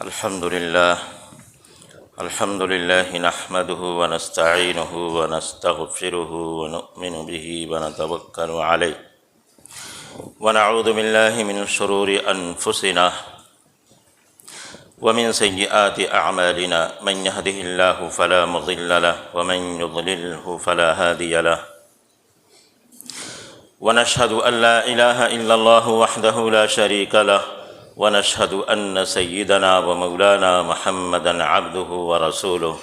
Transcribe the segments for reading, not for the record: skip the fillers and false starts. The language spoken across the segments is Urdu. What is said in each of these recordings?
الحمد لله نحمده ونستعينه ونستغفره ونؤمن به ونتوكل عليه ونعوذ بالله من شرور أنفسنا ومن سيئات أعمالنا من يهده الله فلا مضل له ومن يضلله فلا هادي له ونشهد أن لا إله إلا الله وحده لا شريك له ونشهد أن سيدنا ومولانا محمدًا عبده ورسوله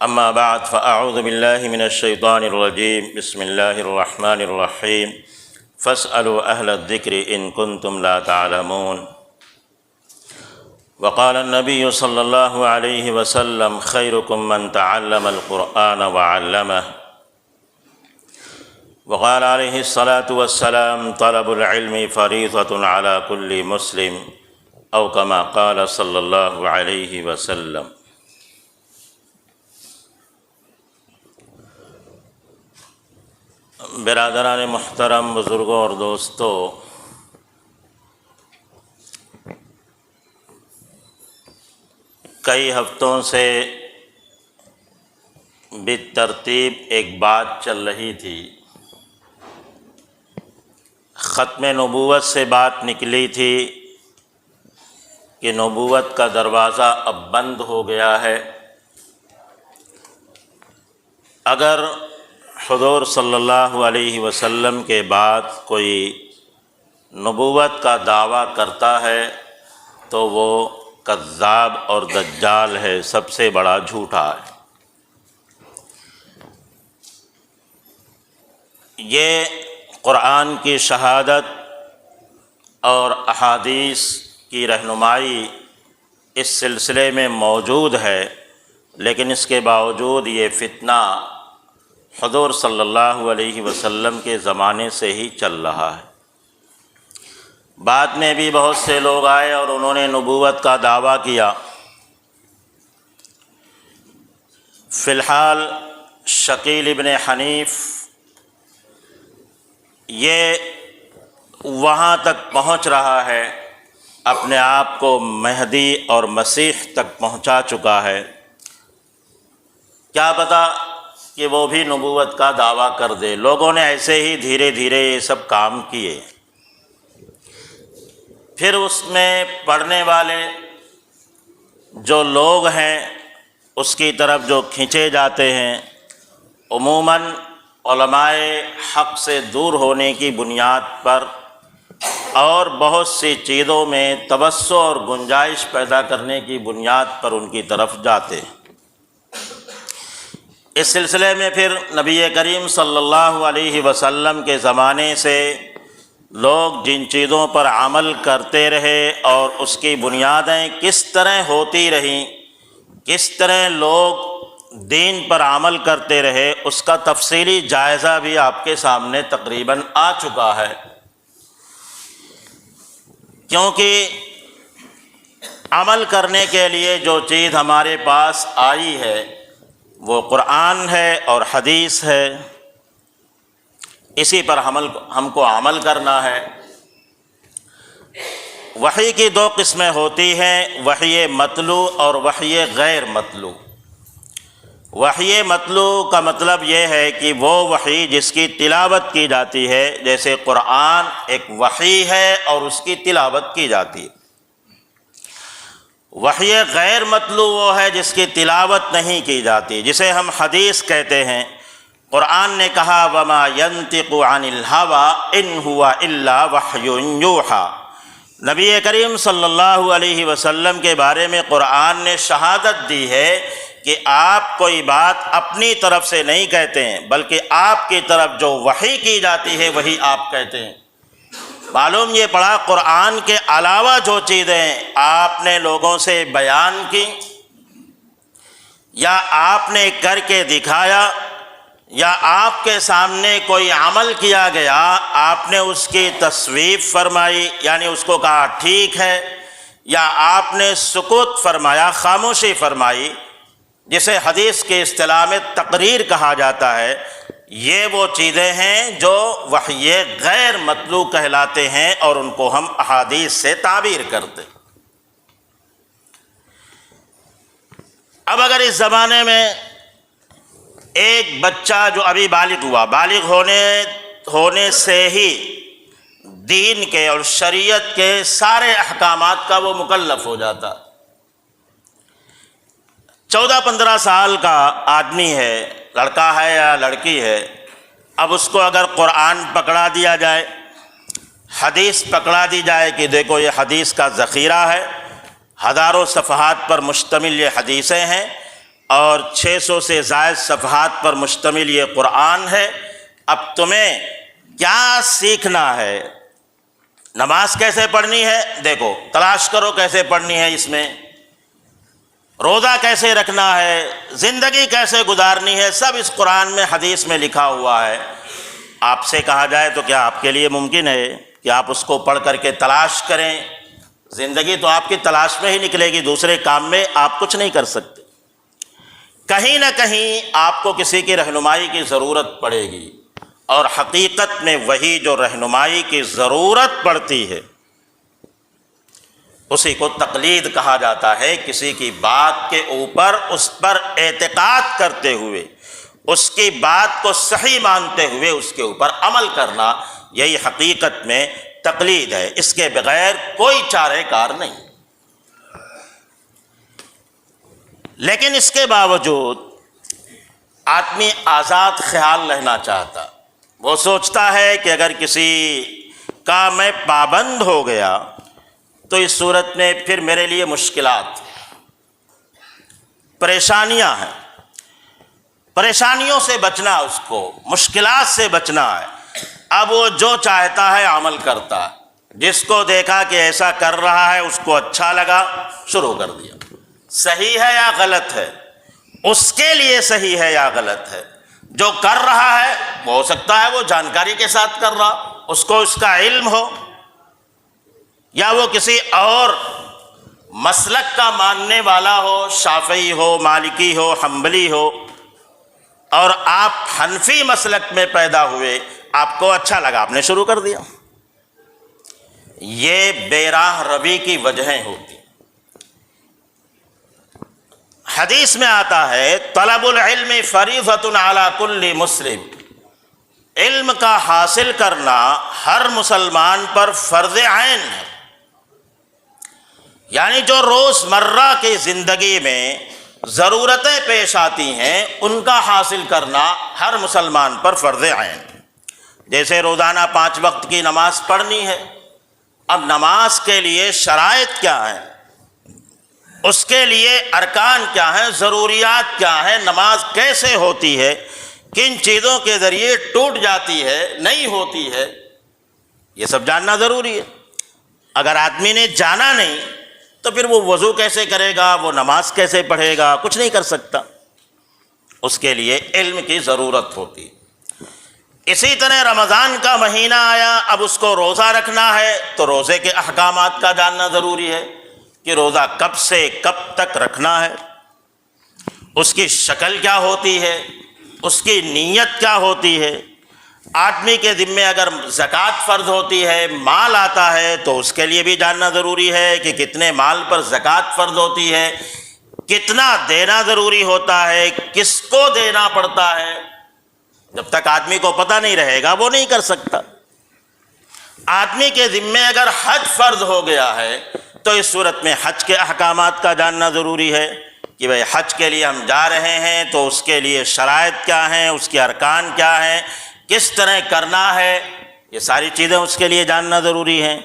أما بعد فأعوذ بالله من الشيطان الرجيم بسم الله الرحمن الرحيم فاسألوا أهل الذكر إن كنتم لا تعلمون وقال النبي صلى الله عليه وسلم خيركم من تعلم القرآن وعلمه وقال عليه الصلاة والسلام طلب العلم فريضة على كل مسلم أو كما قال صلی اللہ علیہ وسلم۔ برادران محترم، بزرگوں اور دوستوں، کئی ہفتوں سے بالترتیب ایک بات چل رہی تھی۔ ختم نبوت سے بات نکلی تھی کہ نبوت کا دروازہ اب بند ہو گیا ہے۔ اگر حضور صلی اللہ علیہ وسلم کے بعد کوئی نبوت کا دعویٰ کرتا ہے تو وہ کذاب اور دجال ہے، سب سے بڑا جھوٹا ہے۔ یہ قرآن کی شہادت اور احادیث کی رہنمائی اس سلسلے میں موجود ہے، لیکن اس کے باوجود یہ فتنہ حضور صلی اللہ علیہ وسلم کے زمانے سے ہی چل رہا ہے۔ بعد میں بھی بہت سے لوگ آئے اور انہوں نے نبوت کا دعویٰ کیا۔ فی الحال شکیل ابن حنیف یہ وہاں تک پہنچ رہا ہے، اپنے آپ کو مہدی اور مسیح تک پہنچا چکا ہے۔ کیا پتہ کہ وہ بھی نبوت کا دعویٰ کر دے۔ لوگوں نے ایسے ہی دھیرے دھیرے یہ سب کام کیے۔ پھر اس میں پڑھنے والے جو لوگ ہیں اس کی طرف جو کھینچے جاتے ہیں، عموماً علماء حق سے دور ہونے کی بنیاد پر اور بہت سی چیزوں میں توسع اور گنجائش پیدا کرنے کی بنیاد پر ان کی طرف جاتے ہیں۔ اس سلسلے میں پھر نبی کریم صلی اللہ علیہ وسلم کے زمانے سے لوگ جن چیزوں پر عمل کرتے رہے اور اس کی بنیادیں کس طرح ہوتی رہیں، کس طرح لوگ دین پر عمل کرتے رہے، اس کا تفصیلی جائزہ بھی آپ کے سامنے تقریباً آ چکا ہے۔ کیونکہ عمل کرنے کے لیے جو چیز ہمارے پاس آئی ہے وہ قرآن ہے اور حدیث ہے، اسی پر ہم کو عمل کرنا ہے۔ وحی کی دو قسمیں ہوتی ہیں، وحی مطلوع اور وحی غیر مطلوع۔ وحی مطلوع کا مطلب یہ ہے کہ وہ وحی جس کی تلاوت کی جاتی ہے، جیسے قرآن ایک وحی ہے اور اس کی تلاوت کی جاتی ہے۔ وحی غیر مطلوع وہ ہے جس کی تلاوت نہیں کی جاتی، جسے ہم حدیث کہتے ہیں۔ قرآن نے کہا وَمَا يَنطِقُ عَنِ الْهَوَىٰ إِنْ هُوَ إِلَّا وَحْيٌ يُوحَىٰ۔ نبی کریم صلی اللہ علیہ وسلم کے بارے میں قرآن نے شہادت دی ہے کہ آپ کوئی بات اپنی طرف سے نہیں کہتے ہیں، بلکہ آپ کی طرف جو وحی کی جاتی ہے وہی آپ کہتے ہیں۔ معلوم یہ پڑا قرآن کے علاوہ جو چیزیں آپ نے لوگوں سے بیان کی یا آپ نے کر کے دکھایا یا آپ کے سامنے کوئی عمل کیا گیا، آپ نے اس کی تصویب فرمائی، یعنی اس کو کہا ٹھیک ہے، یا آپ نے سکوت فرمایا، خاموشی فرمائی، جسے حدیث کے اصطلاح میں تقریر کہا جاتا ہے، یہ وہ چیزیں ہیں جو وحی غیر مطلوع کہلاتے ہیں اور ان کو ہم احادیث سے تعبیر کرتے ہیں۔ اب اگر اس زمانے میں ایک بچہ جو ابھی بالغ ہوا، بالغ ہونے سے ہی دین کے اور شریعت کے سارے احکامات کا وہ مکلف ہو جاتا، 14-15 سال کا آدمی ہے، لڑکا ہے یا لڑکی ہے، اب اس کو اگر قرآن پکڑا دیا جائے، حدیث پکڑا دی جائے کہ دیکھو یہ حدیث کا ذخیرہ ہے، ہزاروں صفحات پر مشتمل یہ حدیثیں ہیں اور 600 سے زائد صفحات پر مشتمل یہ قرآن ہے، اب تمہیں کیا سیکھنا ہے؟ نماز کیسے پڑھنی ہے دیکھو، تلاش کرو کیسے پڑھنی ہے، اس میں روزہ کیسے رکھنا ہے، زندگی کیسے گزارنی ہے، سب اس قرآن میں حدیث میں لکھا ہوا ہے۔ آپ سے کہا جائے تو کیا آپ کے لیے ممکن ہے کہ آپ اس کو پڑھ کر کے تلاش کریں؟ زندگی تو آپ کی تلاش میں ہی نکلے گی، دوسرے کام میں آپ کچھ نہیں کر سکتے۔ کہیں نہ کہیں آپ کو کسی کی رہنمائی کی ضرورت پڑے گی، اور حقیقت میں وہی جو رہنمائی کی ضرورت پڑتی ہے اسی کو تقلید کہا جاتا ہے۔ کسی کی بات کے اوپر اس پر اعتقاد کرتے ہوئے، اس کی بات کو صحیح مانتے ہوئے اس کے اوپر عمل کرنا، یہی حقیقت میں تقلید ہے، اس کے بغیر کوئی چارہ کار نہیں۔ لیکن اس کے باوجود آدمی آزاد خیال رہنا چاہتا، وہ سوچتا ہے کہ اگر کسی کا میں پابند ہو گیا تو اس صورت میں پھر میرے لیے مشکلات، پریشانیاں ہیں، پریشانیوں سے بچنا، اس کو مشکلات سے بچنا ہے۔ اب وہ جو چاہتا ہے عمل کرتا ہے، جس کو دیکھا کہ ایسا کر رہا ہے اس کو اچھا لگا، شروع کر دیا۔ صحیح ہے یا غلط ہے، اس کے لیے صحیح ہے یا غلط ہے، جو کر رہا ہے وہ ہو سکتا ہے وہ جانکاری کے ساتھ کر رہا، اس کو اس کا علم ہو، یا وہ کسی اور مسلک کا ماننے والا ہو، شافعی ہو، مالکی ہو، حنبلی ہو، اور آپ حنفی مسلک میں پیدا ہوئے، آپ کو اچھا لگا، آپ نے شروع کر دیا۔ یہ بے راہ روی کی وجہیں ہوتی۔ حدیث میں آتا ہے طلب العلم فریضۃ علی کل مسلم، علم کا حاصل کرنا ہر مسلمان پر فرض عین ہے، یعنی جو روز مرہ کی زندگی میں ضرورتیں پیش آتی ہیں ان کا حاصل کرنا ہر مسلمان پر فرض عین۔ جیسے روزانہ 5 وقت کی نماز پڑھنی ہے، اب نماز کے لیے شرائط کیا ہیں، اس کے لیے ارکان کیا ہیں، ضروریات کیا ہیں، نماز کیسے ہوتی ہے، کن چیزوں کے ذریعے ٹوٹ جاتی ہے، نہیں ہوتی ہے، یہ سب جاننا ضروری ہے۔ اگر آدمی نے جانا نہیں تو پھر وہ وضو کیسے کرے گا، وہ نماز کیسے پڑھے گا، کچھ نہیں کر سکتا، اس کے لیے علم کی ضرورت ہوتی۔ اسی طرح رمضان کا مہینہ آیا، اب اس کو روزہ رکھنا ہے تو روزے کے احکامات کا جاننا ضروری ہے کہ روزہ کب سے کب تک رکھنا ہے، اس کی شکل کیا ہوتی ہے، اس کی نیت کیا ہوتی ہے۔ آدمی کے ذمے اگر زکوٰۃ فرض ہوتی ہے، مال آتا ہے، تو اس کے لیے بھی جاننا ضروری ہے کہ کتنے مال پر زکوٰۃ فرض ہوتی ہے، کتنا دینا ضروری ہوتا ہے، کس کو دینا پڑتا ہے۔ جب تک آدمی کو پتہ نہیں رہے گا وہ نہیں کر سکتا۔ آدمی کے ذمے اگر حج فرض ہو گیا ہے تو اس صورت میں حج کے احکامات کا جاننا ضروری ہے کہ بھئی حج کے لیے ہم جا رہے ہیں تو اس کے لیے شرائط کیا ہیں، اس کے ارکان کیا ہیں، کس طرح کرنا ہے، یہ ساری چیزیں اس کے لیے جاننا ضروری ہیں۔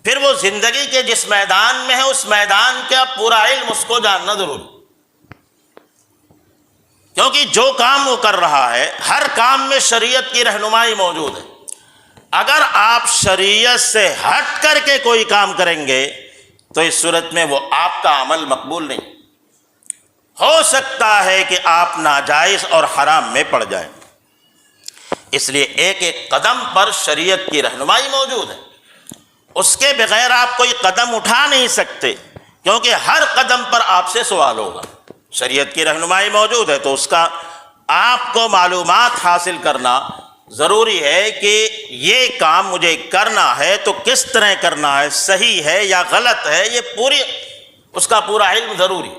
پھر وہ زندگی کے جس میدان میں ہے اس میدان کا پورا علم اس کو جاننا ضروری، کیونکہ جو کام وہ کر رہا ہے ہر کام میں شریعت کی رہنمائی موجود ہے۔ اگر آپ شریعت سے ہٹ کر کے کوئی کام کریں گے تو اس صورت میں وہ آپ کا عمل مقبول نہیں، ہو سکتا ہے کہ آپ ناجائز اور حرام میں پڑ جائیں۔ اس لیے ایک ایک قدم پر شریعت کی رہنمائی موجود ہے، اس کے بغیر آپ کوئی قدم اٹھا نہیں سکتے، کیونکہ ہر قدم پر آپ سے سوال ہوگا۔ شریعت کی رہنمائی موجود ہے تو اس کا آپ کو معلومات حاصل کرنا ضروری ہے کہ یہ کام مجھے کرنا ہے تو کس طرح کرنا ہے، صحیح ہے یا غلط ہے، یہ اس کا پورا علم ضروری۔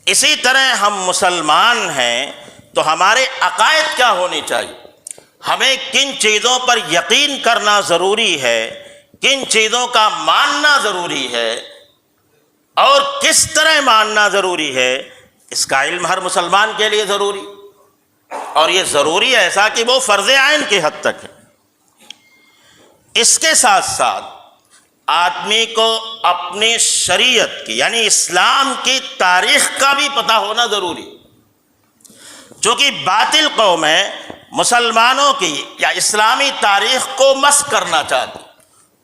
اسی طرح ہم مسلمان ہیں تو ہمارے عقائد کیا ہونی چاہیے، ہمیں کن چیزوں پر یقین کرنا ضروری ہے، کن چیزوں کا ماننا ضروری ہے اور کس طرح ماننا ضروری ہے، اس کا علم ہر مسلمان کے لیے ضروری، اور یہ ضروری ایسا کہ وہ فرض عین کی حد تک ہے۔ اس کے ساتھ ساتھ آدمی کو اپنی شریعت کی یعنی اسلام کی تاریخ کا بھی پتہ ہونا ضروری، چونکہ باطل قومیں مسلمانوں کی یا اسلامی تاریخ کو مسخ کرنا چاہتی،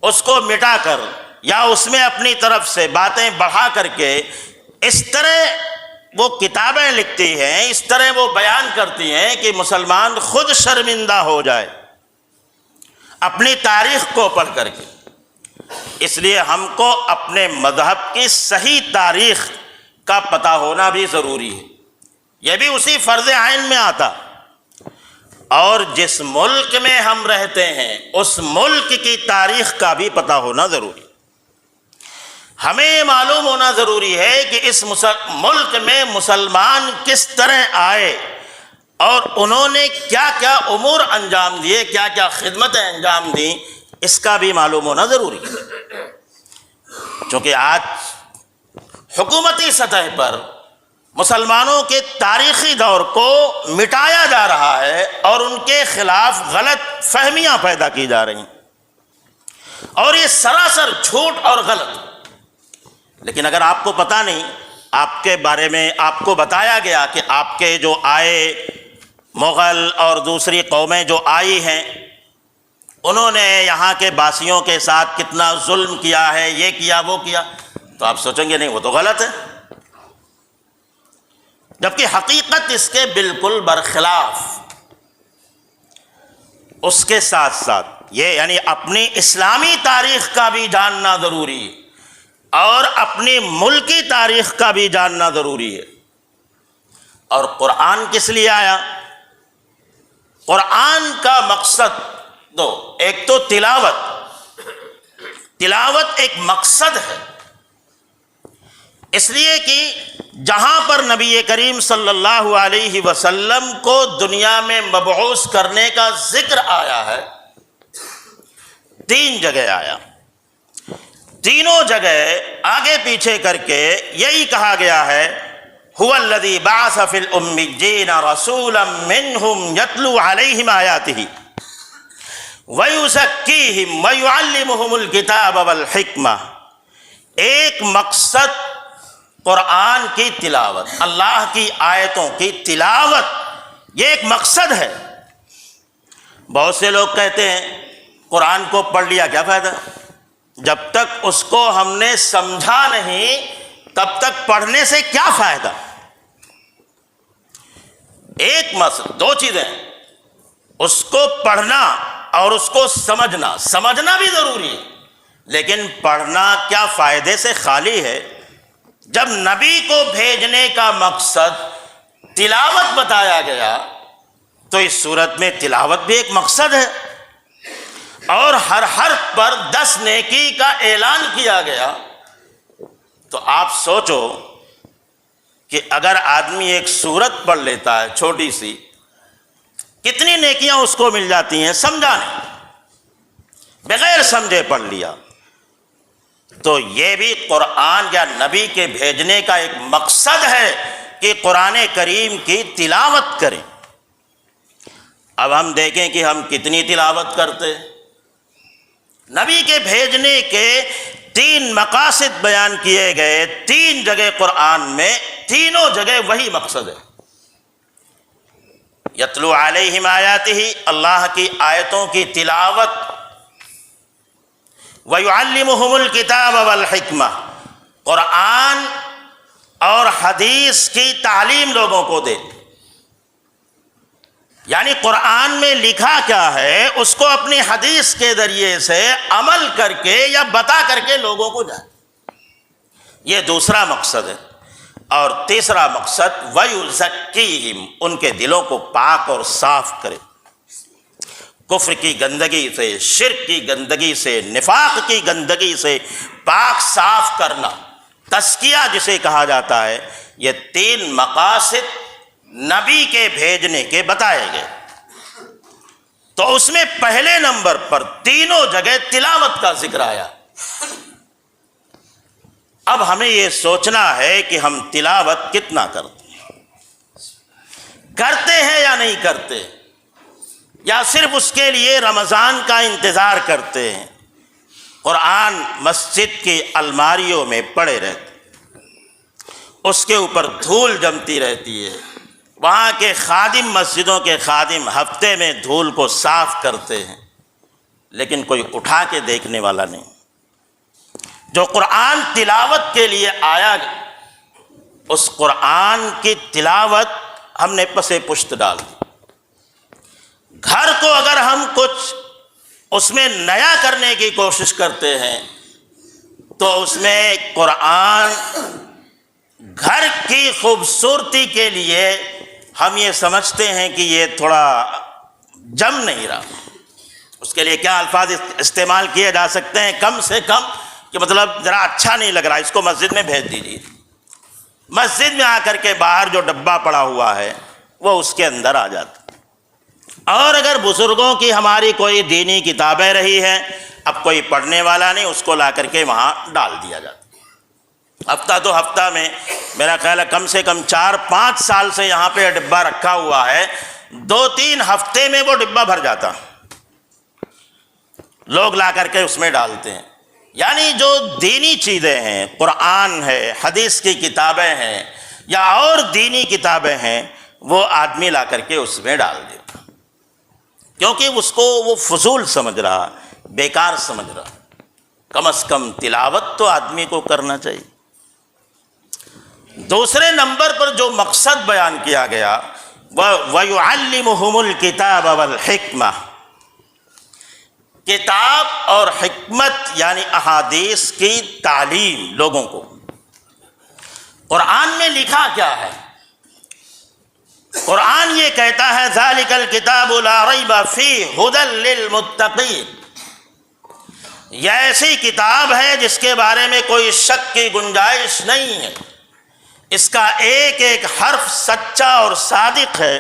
اس کو مٹا کر یا اس میں اپنی طرف سے باتیں بڑھا کر کے اس طرح وہ کتابیں لکھتی ہیں، اس طرح وہ بیان کرتی ہیں کہ مسلمان خود شرمندہ ہو جائے اپنی تاریخ کو پڑھ کر کے۔ اس لیے ہم کو اپنے مذہب کی صحیح تاریخ کا پتہ ہونا بھی ضروری ہے، یہ بھی اسی فرض عین میں آتا، اور جس ملک میں ہم رہتے ہیں اس ملک کی تاریخ کا بھی پتہ ہونا ضروری۔ ہمیں یہ معلوم ہونا ضروری ہے کہ اس ملک میں مسلمان کس طرح آئے اور انہوں نے کیا کیا امور انجام دیے، کیا کیا خدمتیں انجام دیں، اس کا بھی معلوم ہونا ضروری ہے۔ چونکہ آج حکومتی سطح پر مسلمانوں کے تاریخی دور کو مٹایا جا رہا ہے اور ان کے خلاف غلط فہمیاں پیدا کی جا رہی ہیں، اور یہ سراسر جھوٹ اور غلط۔ لیکن اگر آپ کو پتہ نہیں، آپ کے بارے میں آپ کو بتایا گیا کہ آپ کے جو آئے مغل اور دوسری قومیں جو آئی ہیں انہوں نے یہاں کے باسیوں کے ساتھ کتنا ظلم کیا ہے، یہ کیا وہ کیا، تو آپ سوچیں گے نہیں وہ تو غلط ہے، جبکہ حقیقت اس کے بالکل برخلاف۔ اس کے ساتھ ساتھ یہ یعنی اپنی اسلامی تاریخ کا بھی جاننا ضروری ہے اور اپنی ملکی تاریخ کا بھی جاننا ضروری ہے۔ اور قرآن کس لیے آیا؟ قرآن کا مقصد دو، ایک تو تلاوت ایک مقصد ہے، اس لیے کہ جہاں پر نبی کریم صلی اللہ علیہ وسلم کو دنیا میں مبعوث کرنے کا ذکر آیا ہے، 3 جگہ آیا، تینوں جگہ آگے پیچھے کر کے یہی کہا گیا ہے هو الذی بعث فی الامیین رسولا منہم یتلو علیہم آیاتہ ویزکیہم ویعلمہم الکتاب والحکمہ۔ ایک مقصد قرآن کی تلاوت، اللہ کی آیتوں کی تلاوت، یہ ایک مقصد ہے۔ بہت سے لوگ کہتے ہیں قرآن کو پڑھ لیا کیا فائدہ، جب تک اس کو ہم نے سمجھا نہیں تب تک پڑھنے سے کیا فائدہ۔ ایک مقصد، 2 چیزیں، اس کو پڑھنا اور اس کو سمجھنا بھی ضروری ہے، لیکن پڑھنا کیا فائدے سے خالی ہے؟ جب نبی کو بھیجنے کا مقصد تلاوت بتایا گیا تو اس صورت میں تلاوت بھی ایک مقصد ہے، اور ہر حرف پر 10 نیکی کا اعلان کیا گیا۔ تو آپ سوچو کہ اگر آدمی ایک سورت پڑھ لیتا ہے چھوٹی سی، کتنی نیکیاں اس کو مل جاتی ہیں، سمجھا نہیں، بغیر سمجھے پڑھ لیا۔ تو یہ بھی قرآن یا نبی کے بھیجنے کا ایک مقصد ہے کہ قرآن کریم کی تلاوت کریں۔ اب ہم دیکھیں کہ ہم کتنی تلاوت کرتے ہیں۔ نبی کے بھیجنے کے 3 مقاصد بیان کیے گئے 3 جگہ قرآن میں، تینوں جگہ وہی مقصد ہے۔ یتلو علیہم آیاتہ، اللہ کی آیتوں کی تلاوت، وَيُعَلِّمُهُمُ الْكِتَابَ وَالْحِكْمَةَ، قرآن اور حدیث کی تعلیم لوگوں کو دے، یعنی قرآن میں لکھا کیا ہے اس کو اپنی حدیث کے ذریعے سے عمل کر کے یا بتا کر کے لوگوں کو جائے، یہ دوسرا مقصد ہے۔ اور تیسرا مقصد وَيُزَكِّيهِمْ، ان کے دلوں کو پاک اور صاف کرے، کفر کی گندگی سے، شرک کی گندگی سے، نفاق کی گندگی سے پاک صاف کرنا، تزکیہ جسے کہا جاتا ہے، یہ 3 مقاصد نبی کے بھیجنے کے بتائے گئے، تو اس میں پہلے نمبر پر تینوں جگہ تلاوت کا ذکر آیا۔ اب ہمیں یہ سوچنا ہے کہ ہم تلاوت کتنا کرتے ہیں یا نہیں کرتے، یا صرف اس کے لیے رمضان کا انتظار کرتے ہیں۔ قرآن مسجد کی الماریوں میں پڑے رہتے، اس کے اوپر دھول جمتی رہتی ہے، وہاں کے خادم، مسجدوں کے خادم ہفتے میں دھول کو صاف کرتے ہیں، لیکن کوئی اٹھا کے دیکھنے والا نہیں۔ جو قرآن تلاوت کے لیے آیا، اس قرآن کی تلاوت ہم نے پسے پشت ڈال دی۔ گھر کو اگر ہم کچھ اس میں نیا کرنے کی کوشش کرتے ہیں تو اس میں قرآن گھر کی خوبصورتی کے لیے ہم یہ سمجھتے ہیں کہ یہ تھوڑا جم نہیں رہا۔ اس کے لیے کیا الفاظ استعمال کیے جا سکتے ہیں؟ کم سے کم کہ مطلب ذرا اچھا نہیں لگ رہا، اس کو مسجد میں بھیج دیجیے۔ مسجد میں آ کر کے باہر جو ڈبہ پڑا ہوا ہے وہ اس کے اندر آ جاتا۔ اور اگر بزرگوں کی ہماری کوئی دینی کتابیں رہی ہیں، اب کوئی پڑھنے والا نہیں، اس کو لا کر کے وہاں ڈال دیا جاتا۔ ہفتہ تو ہفتہ میں میرا خیال ہے کم سے کم 4-5 سال سے یہاں پہ ڈبہ رکھا ہوا ہے، 2-3 ہفتے میں وہ ڈبہ بھر جاتا، لوگ لا کر کے اس میں ڈالتے ہیں۔ یعنی جو دینی چیزیں ہیں، قرآن ہے، حدیث کی کتابیں ہیں، یا اور دینی کتابیں ہیں، وہ آدمی لا کر کے اس میں ڈال دیتا، کیونکہ اس کو وہ فضول سمجھ رہا، بیکار سمجھ رہا۔ کم از کم تلاوت تو آدمی کو کرنا چاہیے۔ دوسرے نمبر پر جو مقصد بیان کیا گیا، وَيُعَلِّمُهُمُ الْكِتَابَ وَالْحِكْمَةَ، کتاب اور حکمت یعنی احادیث کی تعلیم لوگوں کو۔ قرآن میں لکھا کیا ہے؟ قرآن یہ کہتا ہے ذَلِكَ الْكِتَابُ لَا رَيْبَ فِيهِ هُدًى لِّلْمُتَّقِينَ، یہ ایسی کتاب ہے جس کے بارے میں کوئی شک کی گنجائش نہیں ہے، اس کا ایک ایک حرف سچا اور صادق ہے،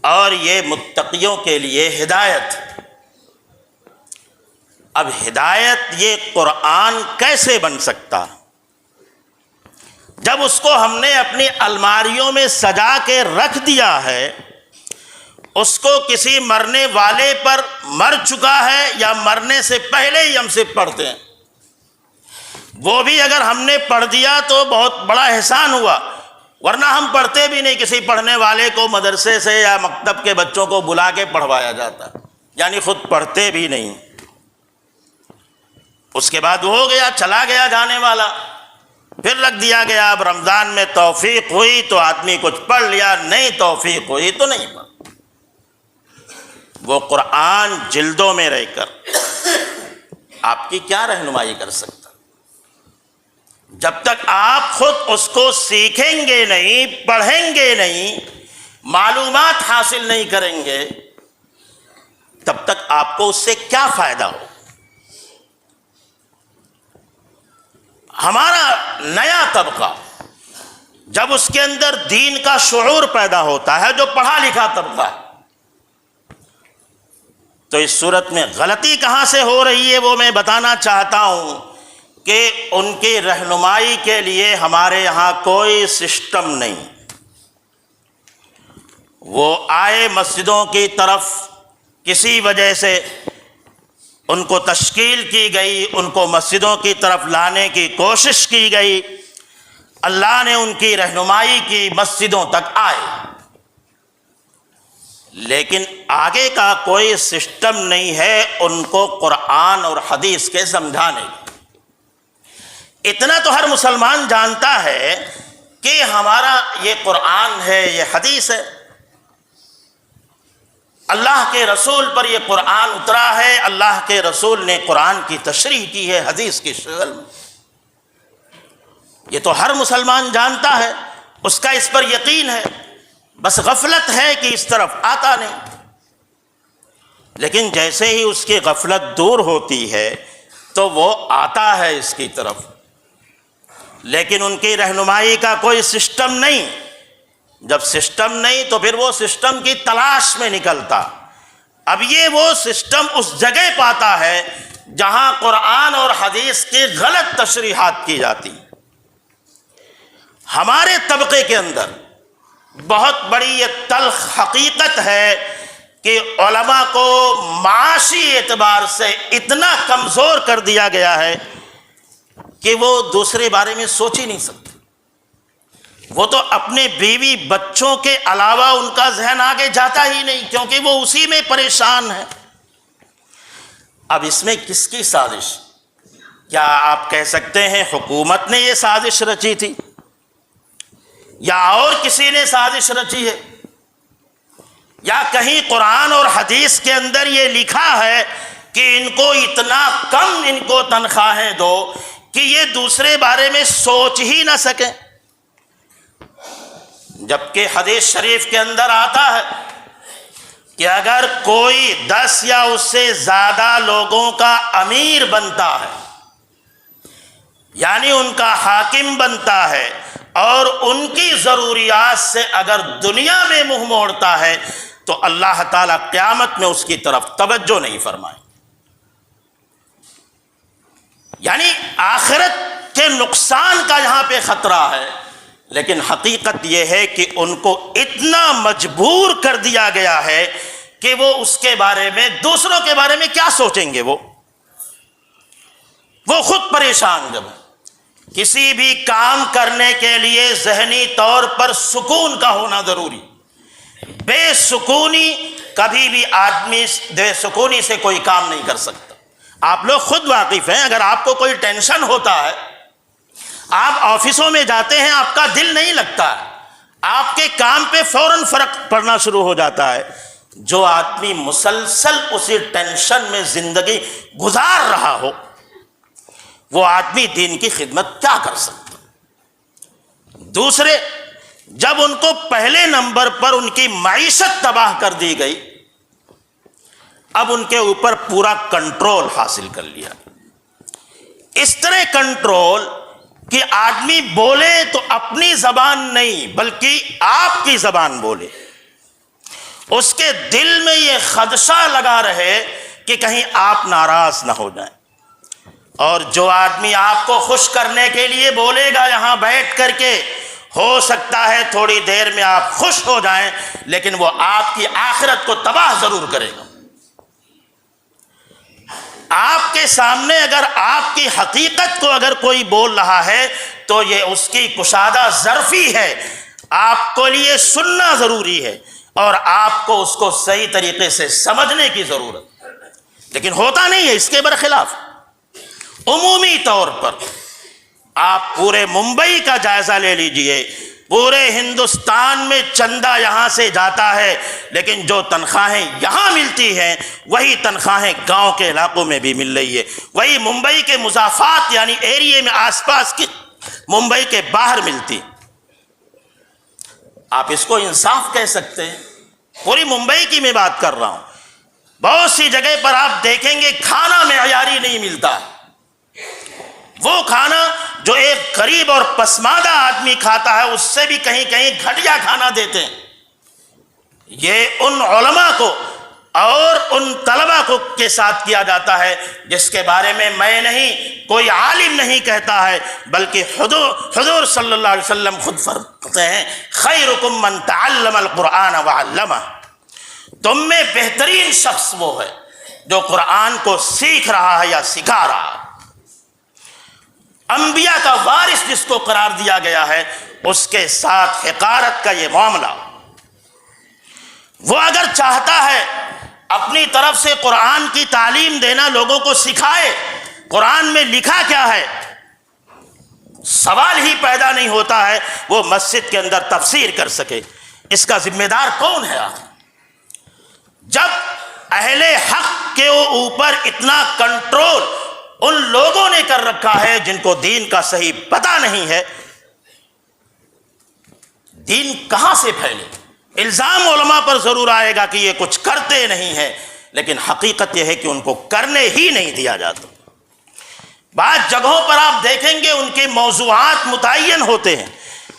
اور یہ متقیوں کے لیے ہدایت۔ اب ہدایت یہ قرآن کیسے بن سکتا جب اس کو ہم نے اپنی الماریوں میں سجا کے رکھ دیا ہے؟ اس کو کسی مرنے والے پر مر چکا ہے یا مرنے سے پہلے ہی ہم سے پڑھتے ہیں، وہ بھی اگر ہم نے پڑھ دیا تو بہت بڑا احسان ہوا، ورنہ ہم پڑھتے بھی نہیں۔ کسی پڑھنے والے کو مدرسے سے یا مکتب کے بچوں کو بلا کے پڑھوایا جاتا، یعنی خود پڑھتے بھی نہیں۔ اس کے بعد ہو گیا، چلا گیا جانے والا، پھر رکھ دیا گیا۔ اب رمضان میں توفیق ہوئی تو آدمی کچھ پڑھ لیا، نہیں توفیق ہوئی تو نہیں پڑھ۔ وہ قرآن جلدوں میں رہ کر آپ کی کیا رہنمائی کر سکتا؟ جب تک آپ خود اس کو سیکھیں گے نہیں، پڑھیں گے نہیں، معلومات حاصل نہیں کریں گے، تب تک آپ کو اس سے کیا فائدہ ہو؟ ہمارا نیا طبقہ جب اس کے اندر دین کا شعور پیدا ہوتا ہے، جو پڑھا لکھا طبقہ ہے، تو اس صورت میں غلطی کہاں سے ہو رہی ہے وہ میں بتانا چاہتا ہوں کہ ان کی رہنمائی کے لیے ہمارے یہاں کوئی سسٹم نہیں۔ وہ آئے مسجدوں کی طرف، کسی وجہ سے ان کو تشکیل کی گئی، ان کو مسجدوں کی طرف لانے کی کوشش کی گئی، اللہ نے ان کی رہنمائی کی، مسجدوں تک آئے، لیکن آگے کا کوئی سسٹم نہیں ہے ان کو قرآن اور حدیث کے سمجھانے کا۔ اتنا تو ہر مسلمان جانتا ہے کہ ہمارا یہ قرآن ہے، یہ حدیث ہے، اللہ کے رسول پر یہ قرآن اترا ہے، اللہ کے رسول نے قرآن کی تشریح کی ہے حدیث کی شکل میں۔ یہ تو ہر مسلمان جانتا ہے، اس کا اس پر یقین ہے، بس غفلت ہے کہ اس طرف آتا نہیں۔ لیکن جیسے ہی اس کی غفلت دور ہوتی ہے تو وہ آتا ہے اس کی طرف، لیکن ان کی رہنمائی کا کوئی سسٹم نہیں۔ جب سسٹم نہیں تو پھر وہ سسٹم کی تلاش میں نکلتا۔ اب یہ وہ سسٹم اس جگہ پاتا ہے جہاں قرآن اور حدیث کی غلط تشریحات کی جاتی۔ ہمارے طبقے کے اندر بہت بڑی یہ تلخ حقیقت ہے کہ علماء کو معاشی اعتبار سے اتنا کمزور کر دیا گیا ہے کہ وہ دوسرے بارے میں سوچ ہی نہیں سکتے۔ وہ تو اپنے بیوی بچوں کے علاوہ ان کا ذہن آگے جاتا ہی نہیں، کیونکہ وہ اسی میں پریشان ہے۔ اب اس میں کس کی سازش؟ کیا آپ کہہ سکتے ہیں حکومت نے یہ سازش رچی تھی یا اور کسی نے سازش رچی ہے؟ یا کہیں قرآن اور حدیث کے اندر یہ لکھا ہے کہ ان کو اتنا کم ان کو تنخواہیں دو کہ یہ دوسرے بارے میں سوچ ہی نہ سکیں؟ جبکہ حدیث شریف کے اندر آتا ہے کہ اگر کوئی 10 یا اس سے زیادہ لوگوں کا امیر بنتا ہے، یعنی ان کا حاکم بنتا ہے، اور ان کی ضروریات سے اگر دنیا میں منہ موڑتا ہے تو اللہ تعالیٰ قیامت میں اس کی طرف توجہ نہیں فرمائے۔ یعنی آخرت کے نقصان کا یہاں پہ خطرہ ہے، لیکن حقیقت یہ ہے کہ ان کو اتنا مجبور کر دیا گیا ہے کہ وہ اس کے بارے میں، دوسروں کے بارے میں کیا سوچیں گے؟ وہ خود پریشان۔ جب کسی بھی کام کرنے کے لیے ذہنی طور پر سکون کا ہونا ضروری، بے سکونی کبھی بھی آدمی بے سکونی سے کوئی کام نہیں کر سکتا۔ آپ لوگ خود واقف ہیں، اگر آپ کو کوئی ٹینشن ہوتا ہے، آپ آفسوں میں جاتے ہیں، آپ کا دل نہیں لگتا، آپ کے کام پہ فوراً فرق پڑنا شروع ہو جاتا ہے۔ جو آدمی مسلسل اسی ٹینشن میں زندگی گزار رہا ہو، وہ آدمی دین کی خدمت کیا کر سکتا؟ دوسرے، جب ان کو پہلے نمبر پر ان کی معیشت تباہ کر دی گئی، اب ان کے اوپر پورا کنٹرول حاصل کر لیا۔ اس طرح کنٹرول کہ آدمی بولے تو اپنی زبان نہیں بلکہ آپ کی زبان بولے، اس کے دل میں یہ خدشہ لگا رہے کہ کہیں آپ ناراض نہ ہو جائیں۔ اور جو آدمی آپ کو خوش کرنے کے لیے بولے گا یہاں بیٹھ کر کے، ہو سکتا ہے تھوڑی دیر میں آپ خوش ہو جائیں، لیکن وہ آپ کی آخرت کو تباہ ضرور کرے گا۔ آپ کے سامنے اگر آپ کی حقیقت کو اگر کوئی بول رہا ہے تو یہ اس کی کشادہ ظرفی ہے، آپ کو لیے سننا ضروری ہے اور آپ کو اس کو صحیح طریقے سے سمجھنے کی ضرورت۔ لیکن ہوتا نہیں ہے، اس کے برخلاف عمومی طور پر آپ پورے ممبئی کا جائزہ لے لیجئے، پورے ہندوستان میں چندہ یہاں سے جاتا ہے، لیکن جو تنخواہیں یہاں ملتی ہیں وہی تنخواہیں گاؤں کے علاقوں میں بھی مل رہی ہے، وہی ممبئی کے مضافات یعنی ایریے میں آس پاس کی ممبئی کے باہر ملتی۔ آپ اس کو انصاف کہہ سکتے ہیں؟ پوری ممبئی کی میں بات کر رہا ہوں، بہت سی جگہ پر آپ دیکھیں گے کھانا معیاری نہیں ملتا۔ وہ کھانا جو ایک غریب اور پسماندہ آدمی کھاتا ہے اس سے بھی کہیں کہیں گھٹیا کھانا دیتے ہیں۔ یہ ان علماء کو اور ان طلباء کو کے ساتھ کیا جاتا ہے جس کے بارے میں میں نہیں، کوئی عالم نہیں کہتا ہے، بلکہ حضور صلی اللہ علیہ وسلم خود فرماتے ہیں خیرکم من تعلم القرآن وعلمہ، تم میں بہترین شخص وہ ہے جو قرآن کو سیکھ رہا ہے یا سکھا رہا ہے۔ انبیاء کا وارث جس کو قرار دیا گیا ہے اس کے ساتھ حقارت کا یہ معاملہ، وہ اگر چاہتا ہے اپنی طرف سے قرآن کی تعلیم دینا، لوگوں کو سکھائے قرآن میں لکھا کیا ہے، سوال ہی پیدا نہیں ہوتا ہے وہ مسجد کے اندر تفسیر کر سکے۔ اس کا ذمہ دار کون ہے؟ جب اہل حق کے اوپر اتنا کنٹرول ان لوگوں نے کر رکھا ہے جن کو دین کا صحیح پتہ نہیں ہے، دین کہاں سے پھیلے؟ الزام علماء پر ضرور آئے گا کہ یہ کچھ کرتے نہیں ہیں، لیکن حقیقت یہ ہے کہ ان کو کرنے ہی نہیں دیا جاتا۔ بعض جگہوں پر آپ دیکھیں گے ان کے موضوعات متعین ہوتے ہیں،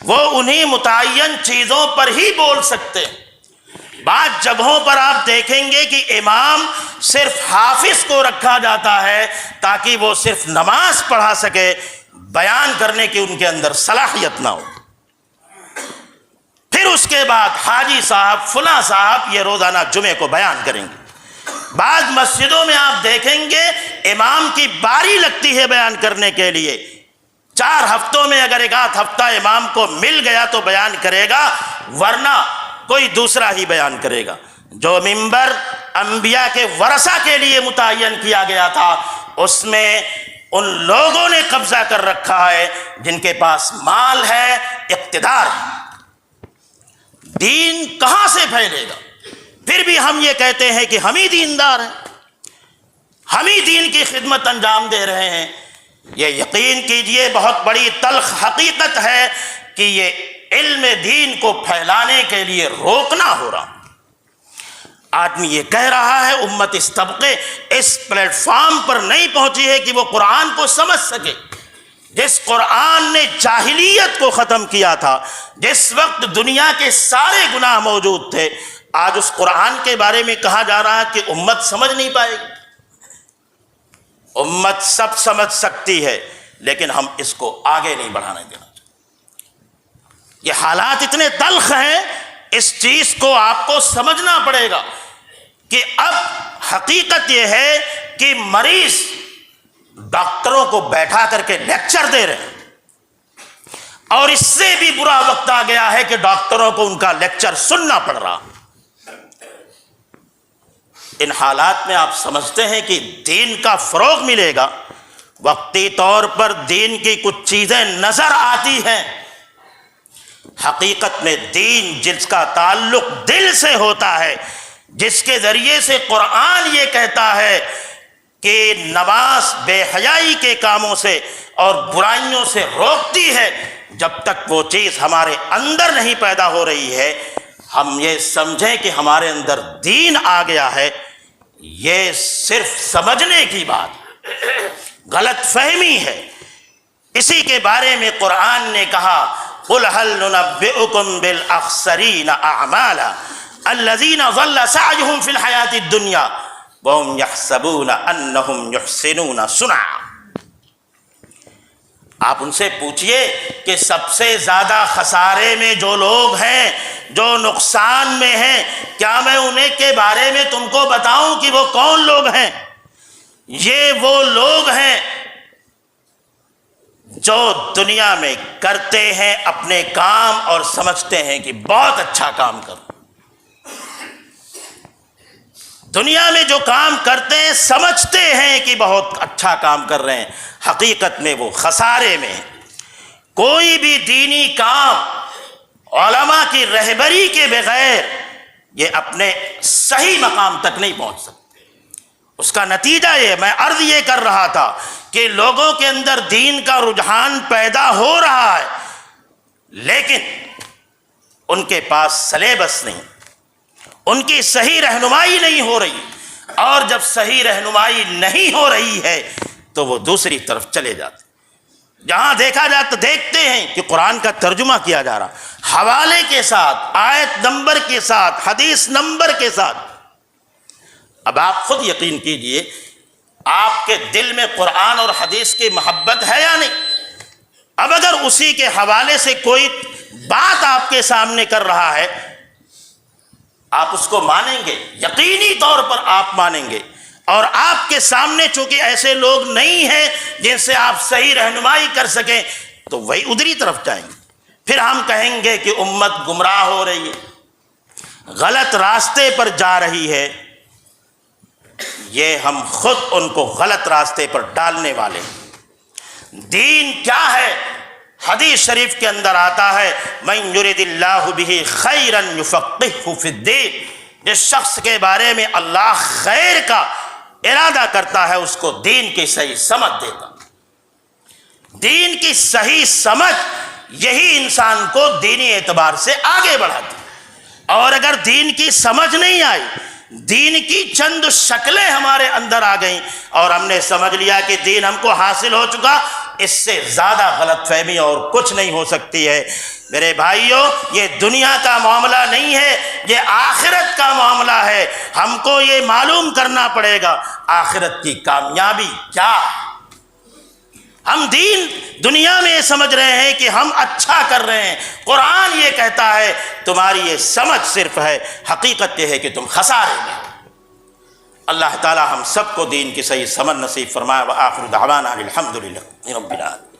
وہ انہی متعین چیزوں پر ہی بول سکتے ہیں۔ بعض جگہوں پر آپ دیکھیں گے کہ امام صرف حافظ کو رکھا جاتا ہے تاکہ وہ صرف نماز پڑھا سکے، بیان کرنے کی ان کے اندر صلاحیت نہ ہو۔ پھر اس کے بعد حاجی صاحب فلاں صاحب یہ روزانہ جمعے کو بیان کریں گے۔ بعض مسجدوں میں آپ دیکھیں گے امام کی باری لگتی ہے بیان کرنے کے لیے، 4 ہفتوں میں اگر 1 ہفتہ امام کو مل گیا تو بیان کرے گا، ورنہ کوئی دوسرا ہی بیان کرے گا۔ جو منبر انبیاء کے ورثہ کے لیے متعین کیا گیا تھا اس میں ان لوگوں نے قبضہ کر رکھا ہے جن کے پاس مال ہے، اقتدار ہے۔ دین کہاں سے پھیلے گا؟ پھر بھی ہم یہ کہتے ہیں کہ ہم ہی دیندار ہیں، ہم ہی دین کی خدمت انجام دے رہے ہیں۔ یہ یقین کیجئے بہت بڑی تلخ حقیقت ہے کہ یہ علم دین کو پھیلانے کے لیے روکنا ہو رہا۔ آدمی یہ کہہ رہا ہے امت اس طبقے اس پلیٹ فارم پر نہیں پہنچی ہے کہ وہ قرآن کو سمجھ سکے۔ جس قرآن نے جاہلیت کو ختم کیا تھا، جس وقت دنیا کے سارے گناہ موجود تھے، آج اس قرآن کے بارے میں کہا جا رہا ہے کہ امت سمجھ نہیں پائے گی۔ امت سب سمجھ سکتی ہے لیکن ہم اس کو آگے نہیں بڑھانے دینا۔ یہ حالات اتنے تلخ ہیں، اس چیز کو آپ کو سمجھنا پڑے گا کہ اب حقیقت یہ ہے کہ مریض ڈاکٹروں کو بیٹھا کر کے لیکچر دے رہے ہیں، اور اس سے بھی برا وقت آ گیا ہے کہ ڈاکٹروں کو ان کا لیکچر سننا پڑ رہا۔ ان حالات میں آپ سمجھتے ہیں کہ دین کا فروغ ملے گا؟ وقتی طور پر دین کی کچھ چیزیں نظر آتی ہیں، حقیقت میں دین جس کا تعلق دل سے ہوتا ہے، جس کے ذریعے سے قرآن یہ کہتا ہے کہ نماز بے حیائی کے کاموں سے اور برائیوں سے روکتی ہے، جب تک وہ چیز ہمارے اندر نہیں پیدا ہو رہی ہے، ہم یہ سمجھیں کہ ہمارے اندر دین آ گیا ہے، یہ صرف سمجھنے کی بات، غلط فہمی ہے۔ اسی کے بارے میں قرآن نے کہا قُلْ هَلْ نُنَبِّئُكُمْ بِالْأَخْسَرِينَ أَعْمَالًا الَّذِينَ ضَلَّ سَعْيُهُمْ فِي الْحَيَاةِ الدُّنْيَا وَهُمْ يَحْسَبُونَ أَنَّهُمْ يُحْسِنُونَ صُنْعًا۔ آپ ان سے پوچھئے کہ سب سے زیادہ خسارے میں جو لوگ ہیں، جو نقصان میں ہیں، کیا میں انہیں کے بارے میں تم کو بتاؤں کہ وہ کون لوگ ہیں؟ یہ وہ لوگ ہیں جو دنیا میں کرتے ہیں اپنے کام اور سمجھتے ہیں کہ بہت اچھا کام کر، دنیا میں جو کام کرتے ہیں سمجھتے ہیں کہ بہت اچھا کام کر رہے ہیں، حقیقت میں وہ خسارے میں ہیں۔ کوئی بھی دینی کام علماء کی رہبری کے بغیر یہ اپنے صحیح مقام تک نہیں پہنچ سکتے۔ اس کا نتیجہ یہ، میں عرض یہ کر رہا تھا کہ لوگوں کے اندر دین کا رجحان پیدا ہو رہا ہے لیکن ان کے پاس سلیبس نہیں، ان کی صحیح رہنمائی نہیں ہو رہی، اور جب صحیح رہنمائی نہیں ہو رہی ہے تو وہ دوسری طرف چلے جاتے۔ جہاں دیکھا جاتا دیکھتے ہیں کہ قرآن کا ترجمہ کیا جا رہا حوالے کے ساتھ، آیت نمبر کے ساتھ، حدیث نمبر کے ساتھ۔ اب آپ خود یقین کیجئے آپ کے دل میں قرآن اور حدیث کی محبت ہے یا نہیں؟ اب اگر اسی کے حوالے سے کوئی بات آپ کے سامنے کر رہا ہے، آپ اس کو مانیں گے، یقینی طور پر آپ مانیں گے، اور آپ کے سامنے چونکہ ایسے لوگ نہیں ہیں جن سے آپ صحیح رہنمائی کر سکیں تو وہی ادھری طرف جائیں گے۔ پھر ہم کہیں گے کہ امت گمراہ ہو رہی ہے، غلط راستے پر جا رہی ہے۔ یہ ہم خود ان کو غلط راستے پر ڈالنے والے ہیں۔ دین کیا ہے؟ حدیث شریف کے اندر آتا ہے مَن یُرِدِ اللَّهُ بِهِ خَيْرًا يُفَقِّهْهُ فِي الدِّینِ، جس شخص کے بارے میں اللہ خیر کا ارادہ کرتا ہے اس کو دین کی صحیح سمجھ دیتا۔ دین کی صحیح سمجھ یہی انسان کو دینی اعتبار سے آگے بڑھاتی، اور اگر دین کی سمجھ نہیں آئی، دین کی چند شکلیں ہمارے اندر آ گئیں اور ہم نے سمجھ لیا کہ دین ہم کو حاصل ہو چکا، اس سے زیادہ غلط فہمی اور کچھ نہیں ہو سکتی ہے۔ میرے بھائیوں، یہ دنیا کا معاملہ نہیں ہے، یہ آخرت کا معاملہ ہے۔ ہم کو یہ معلوم کرنا پڑے گا آخرت کی کامیابی کیا ہے۔ ہم دین دنیا میں یہ سمجھ رہے ہیں کہ ہم اچھا کر رہے ہیں، قرآن یہ کہتا ہے تمہاری یہ سمجھ صرف ہے، حقیقت یہ ہے کہ تم خسارے میں ہو۔ اللہ تعالی ہم سب کو دین کی صحیح سمجھ نصیب فرمائے۔ وآخر دعوانا الحمدللہ رب العالمین۔